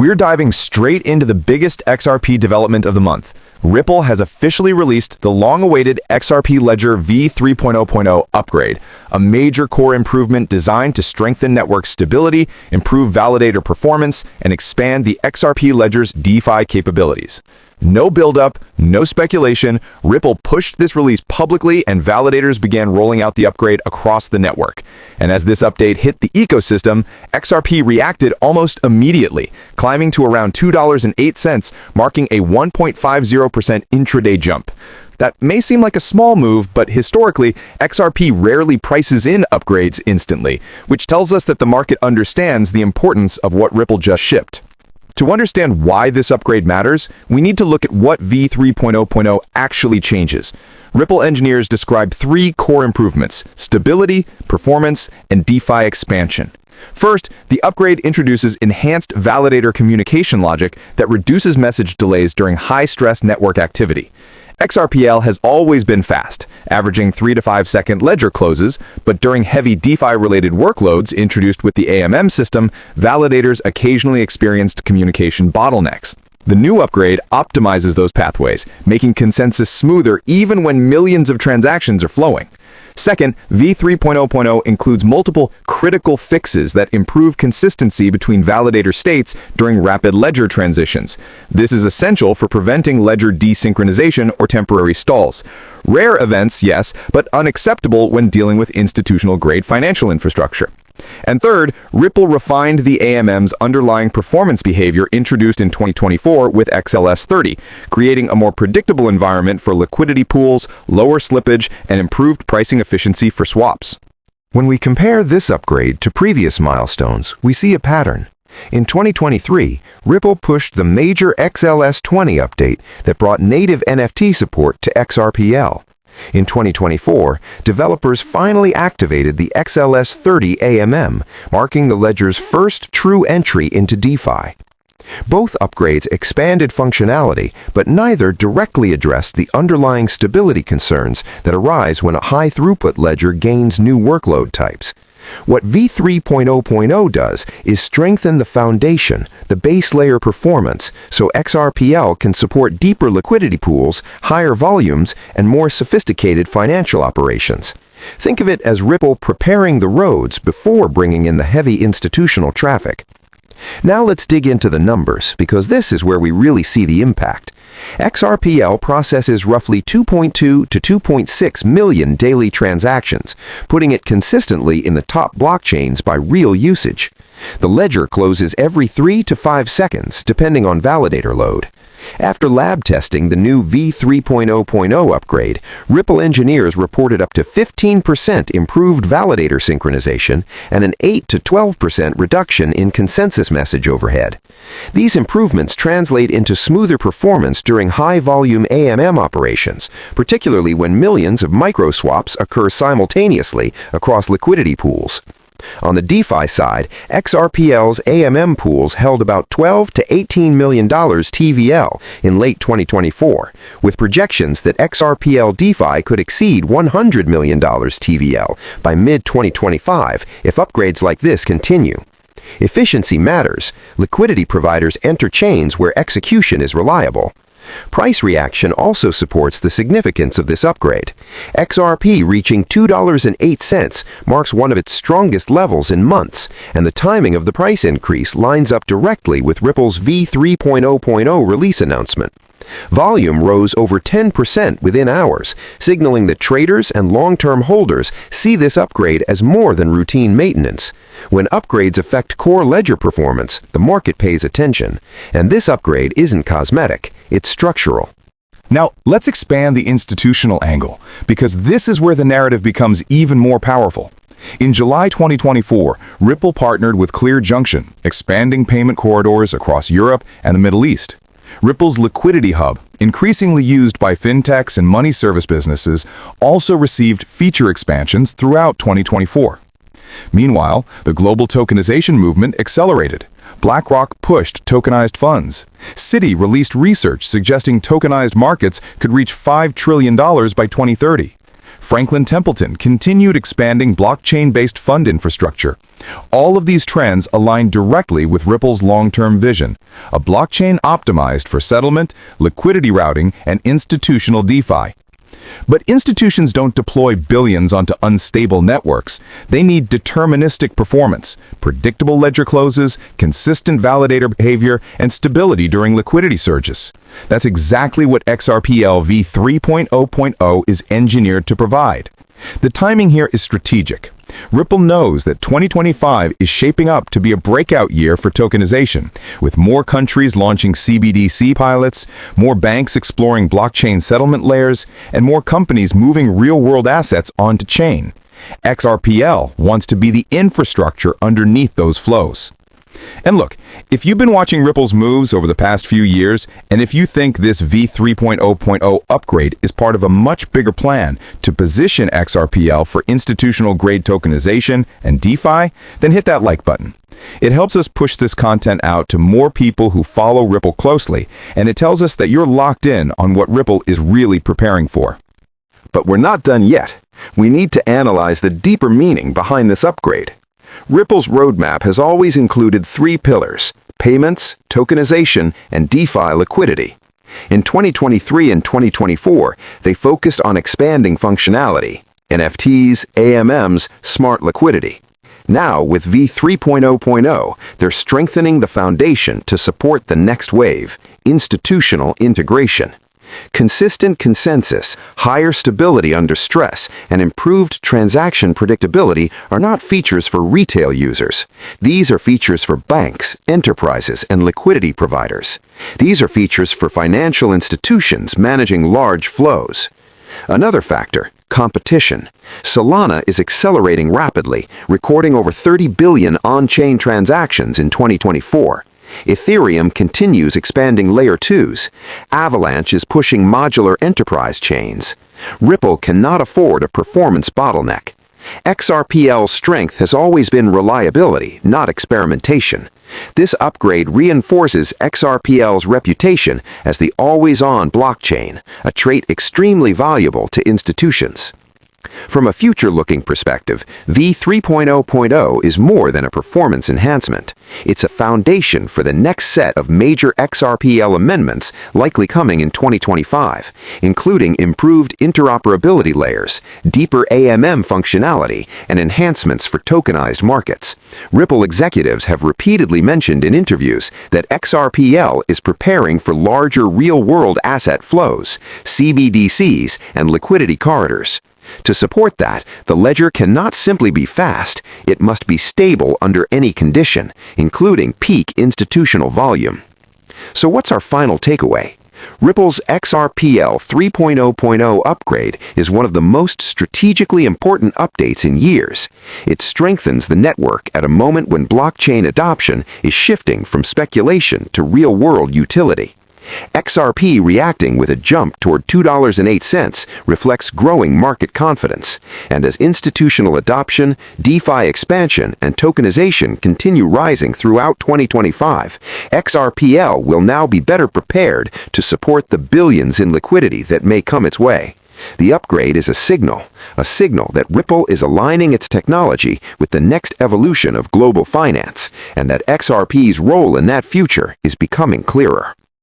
We're diving straight into the biggest XRP development of the month. Ripple has officially released the long-awaited XRP Ledger v3.0.0 upgrade, a major core improvement designed to strengthen network stability, improve validator performance, and expand the XRP Ledger's DeFi capabilities. No build-up, no speculation, Ripple pushed this release publicly and validators began rolling out the upgrade across the network. And as this update hit the ecosystem, XRP reacted almost immediately, climbing to around $2.08, marking a 1.50% intraday jump. That may seem like a small move, but historically, XRP rarely prices in upgrades instantly, which tells us that the market understands the importance of what Ripple just shipped. To understand why this upgrade matters, we need to look at what v3.0.0 actually changes. Ripple engineers described three core improvements: stability, performance, and DeFi expansion. First, the upgrade introduces enhanced validator communication logic that reduces message delays during high-stress network activity. XRPL has always been fast, averaging 3 to 5 second ledger closes, but during heavy DeFi-related workloads introduced with the AMM system, validators occasionally experienced communication bottlenecks. The new upgrade optimizes those pathways, making consensus smoother even when millions of transactions are flowing. Second, v3.0.0 includes multiple critical fixes that improve consistency between validator states during rapid ledger transitions. This is essential for preventing ledger desynchronization or temporary stalls. Rare events, yes, but unacceptable when dealing with institutional-grade financial infrastructure. And third, Ripple refined the AMM's underlying performance behavior introduced in 2024 with XLS30, creating a more predictable environment for liquidity pools, lower slippage, and improved pricing efficiency for swaps. When we compare this upgrade to previous milestones, we see a pattern. In 2023, Ripple pushed the major XLS20 update that brought native NFT support to XRPL. In 2024, developers finally activated the XLS30 AMM, marking the ledger's first true entry into DeFi. Both upgrades expanded functionality, but neither directly addressed the underlying stability concerns that arise when a high-throughput ledger gains new workload types. What v3.0.0 does is strengthen the foundation, the base layer performance, so XRPL can support deeper liquidity pools, higher volumes, and more sophisticated financial operations. Think of it as Ripple preparing the roads before bringing in the heavy institutional traffic. Now let's dig into the numbers, because this is where we really see the impact. XRPL processes roughly 2.2 to 2.6 million daily transactions, putting it consistently in the top blockchains by real usage. The ledger closes every 3 to 5 seconds, depending on validator load. After lab testing the new v3.0.0 upgrade, Ripple engineers reported up to 15% improved validator synchronization and an 8 to 12% reduction in consensus message overhead. These improvements translate into smoother performance during high-volume AMM operations, particularly when millions of micro-swaps occur simultaneously across liquidity pools. On the DeFi side, XRPL's AMM pools held about $12 to $18 million TVL in late 2024, with projections that XRPL DeFi could exceed $100 million TVL by mid-2025 if upgrades like this continue. Efficiency matters. Liquidity providers enter chains where execution is reliable. Price reaction also supports the significance of this upgrade. XRP reaching $2.08 marks one of its strongest levels in months, and the timing of the price increase lines up directly with Ripple's v3.0.0 release announcement. Volume rose over 10% within hours, signaling that traders and long-term holders see this upgrade as more than routine maintenance. When upgrades affect core ledger performance, the market pays attention. And this upgrade isn't cosmetic, it's structural. Now, let's expand the institutional angle, because this is where the narrative becomes even more powerful. In July 2024, Ripple partnered with Clear Junction, expanding payment corridors across Europe and the Middle East. Ripple's liquidity hub, increasingly used by fintechs and money service businesses, also received feature expansions throughout 2024. Meanwhile, the global tokenization movement accelerated. BlackRock pushed tokenized funds. Citi released research suggesting tokenized markets could reach $5 trillion by 2030. Franklin Templeton continued expanding blockchain-based fund infrastructure. All of these trends align directly with Ripple's long-term vision, a blockchain optimized for settlement, liquidity routing, and institutional DeFi. But institutions don't deploy billions onto unstable networks. They need deterministic performance, predictable ledger closes, consistent validator behavior, and stability during liquidity surges. That's exactly what XRPL v3.0.0 is engineered to provide. The timing here is strategic. Ripple knows that 2025 is shaping up to be a breakout year for tokenization, with more countries launching CBDC pilots, more banks exploring blockchain settlement layers, and more companies moving real-world assets onto chain. XRPL wants to be the infrastructure underneath those flows. And look, if you've been watching Ripple's moves over the past few years, and if you think this v3.0.0 upgrade is part of a much bigger plan to position XRPL for institutional-grade tokenization and DeFi, then hit that like button. It helps us push this content out to more people who follow Ripple closely, and it tells us that you're locked in on what Ripple is really preparing for. But we're not done yet. We need to analyze the deeper meaning behind this upgrade. Ripple's roadmap has always included three pillars: payments, tokenization, and DeFi liquidity. In 2023 and 2024, they focused on expanding functionality: NFTs, AMMs, smart liquidity. Now, with v3.0.0, they're strengthening the foundation to support the next wave: institutional integration. Consistent consensus, higher stability under stress, and improved transaction predictability are not features for retail users. These are features for banks, enterprises, and liquidity providers. These are features for financial institutions managing large flows. Another factor: competition. Solana is accelerating rapidly, recording over 30 billion on-chain transactions in 2024. Ethereum continues expanding Layer 2s. Avalanche is pushing modular enterprise chains. Ripple cannot afford a performance bottleneck. XRPL's strength has always been reliability, not experimentation. This upgrade reinforces XRPL's reputation as the always-on blockchain, a trait extremely valuable to institutions. From a future-looking perspective, v3.0.0 is more than a performance enhancement. It's a foundation for the next set of major XRPL amendments likely coming in 2025, including improved interoperability layers, deeper AMM functionality, and enhancements for tokenized markets. Ripple executives have repeatedly mentioned in interviews that XRPL is preparing for larger real-world asset flows, CBDCs, and liquidity corridors. To support that, the ledger cannot simply be fast, it must be stable under any condition, including peak institutional volume. So what's our final takeaway? Ripple's XRPL 3.0.0 upgrade is one of the most strategically important updates in years. It strengthens the network at a moment when blockchain adoption is shifting from speculation to real-world utility. XRP reacting with a jump toward $2.08 reflects growing market confidence, and as institutional adoption, DeFi expansion, and tokenization continue rising throughout 2025, XRPL will now be better prepared to support the billions in liquidity that may come its way. The upgrade is a signal that Ripple is aligning its technology with the next evolution of global finance, and that XRP's role in that future is becoming clearer.